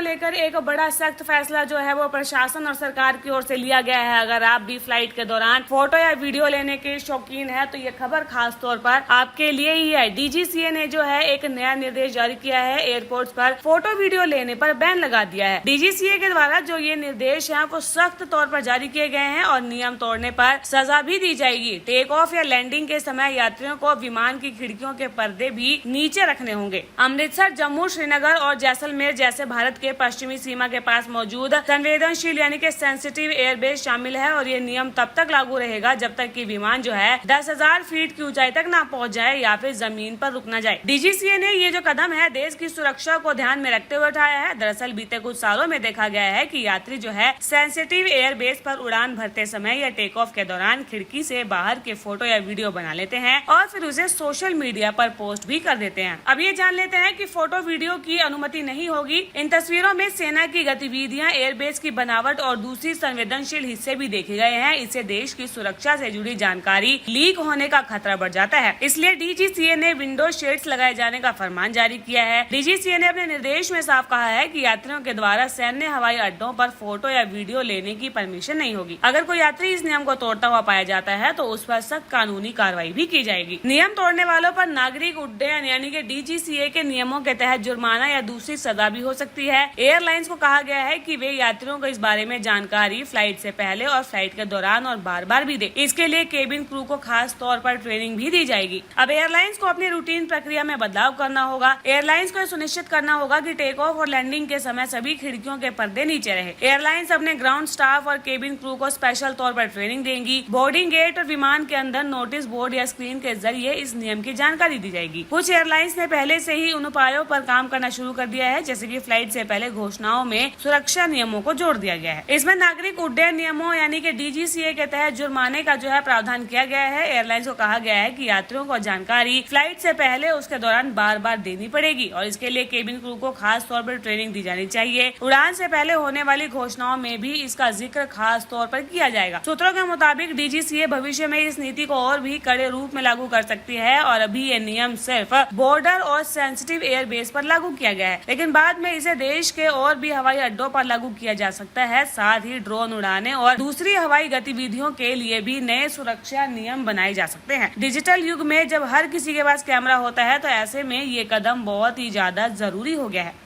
लेकर एक बड़ा सख्त फैसला जो है वो प्रशासन और सरकार की ओर से लिया गया है। अगर आप भी फ्लाइट के दौरान फोटो या वीडियो लेने के शौकीन है तो ये खबर खास तौर पर आपके लिए ही है। डीजीसीए ने जो है एक नया निर्देश जारी किया है। एयरपोर्ट पर फोटो वीडियो लेने पर बैन लगा दिया है। डीजीसीए के द्वारा जो ये निर्देश है वो सख्त तौर पर जारी किए गए हैं और नियम तोड़ने पर सजा भी दी जाएगी। टेक ऑफ या लैंडिंग के समय यात्रियों को विमान की खिड़कियों के पर्दे भी नीचे रखने होंगे। अमृतसर, जम्मू, श्रीनगर और जैसलमेर जैसे भारत के पश्चिमी सीमा के पास मौजूद संवेदनशील यानी कि सेंसिटिव एयरबेस शामिल है और ये नियम तब तक लागू रहेगा जब तक कि विमान जो है 10,000 फीट की ऊंचाई तक ना पहुंच जाए या फिर जमीन पर रुक न जाए। डीजीसीए ने ये जो कदम है देश की सुरक्षा को ध्यान में रखते हुए उठाया है। दरअसल बीते कुछ सालों में देखा गया है कि यात्री जो है सेंसिटिव एयरबेस पर उड़ान भरते समय या टेक ऑफ के दौरान खिड़की से बाहर के फोटो या वीडियो बना लेते हैं और फिर उसे सोशल मीडिया पर पोस्ट भी कर देते हैं। अब ये जान लेते हैं कि फोटो वीडियो की अनुमति नहीं होगी। इन तस्वीरों में सेना की गतिविधियां, एयरबेस की बनावट और दूसरी संवेदनशील हिस्से भी देखे गए हैं। इससे देश की सुरक्षा से जुड़ी जानकारी लीक होने का खतरा बढ़ जाता है। इसलिए डीजीसीए ने विंडो शेड्स लगाए जाने का फरमान जारी किया है। डीजीसीए ने अपने निर्देश में साफ कहा है कि यात्रियों के द्वारा सैन्य हवाई अड्डों पर फोटो या वीडियो लेने की परमिशन नहीं होगी। अगर कोई यात्री इस नियम को तोड़ता हुआ पाया जाता है तो उस पर सख्त कानूनी कार्रवाई भी की जाएगी। नियम तोड़ने वालों पर नागरिक उड्डयन यानी कि डीजीसीए के नियमों के तहत जुर्माना या दूसरी सजा भी हो सकती है। एयरलाइंस को कहा गया है कि वे यात्रियों को इस बारे में जानकारी फ्लाइट से पहले और फ्लाइट के दौरान और बार बार भी दे। इसके लिए केबिन क्रू को खास तौर पर ट्रेनिंग भी दी जाएगी। अब एयरलाइंस को अपनी रूटीन प्रक्रिया में बदलाव करना होगा। एयरलाइंस को सुनिश्चित करना होगा कि टेक ऑफ और लैंडिंग के समय सभी खिड़कियों के पर्दे नीचे रहे। एयरलाइंस अपने ग्राउंड स्टाफ और केबिन क्रू को स्पेशल तौर पर ट्रेनिंग देंगी। बोर्डिंग गेट और विमान के अंदर नोटिस बोर्ड या स्क्रीन के जरिए इस नियम की जानकारी दी जाएगी। कुछ एयरलाइंस ने पहले से ही उन उपायों पर काम करना शुरू कर दिया है, जैसे कि फ्लाइट से पहले घोषणाओं में सुरक्षा नियमों को जोड़ दिया गया है। इसमें नागरिक उड्डयन नियमों यानी कि डीजीसीए के तहत जुर्माने का जो है प्रावधान किया गया है। एयरलाइंस को कहा गया है कि यात्रियों को जानकारी फ्लाइट से पहले उसके दौरान बार बार देनी पड़ेगी और इसके लिए केबिन क्रू को खास तौर पर ट्रेनिंग दी जानी चाहिए। उड़ान से पहले होने वाली घोषणाओं में भी इसका जिक्र खास तौर पर किया जाएगा। सूत्रों के मुताबिक डीजीसीए भविष्य में इस नीति को और भी कड़े रूप में लागू कर सकती है और अभी ये नियम सिर्फ बॉर्डर और सेंसिटिव एयरबेस पर लागू किया गया है, लेकिन बाद में इसे देश के और भी हवाई अड्डों पर लागू किया जा सकता है। साथ ही ड्रोन उड़ाने और दूसरी हवाई गतिविधियों के लिए भी नए सुरक्षा नियम बनाए जा सकते हैं। डिजिटल युग में जब हर किसी के पास कैमरा होता है तो ऐसे में ये कदम बहुत ही ज्यादा जरूरी हो गया है।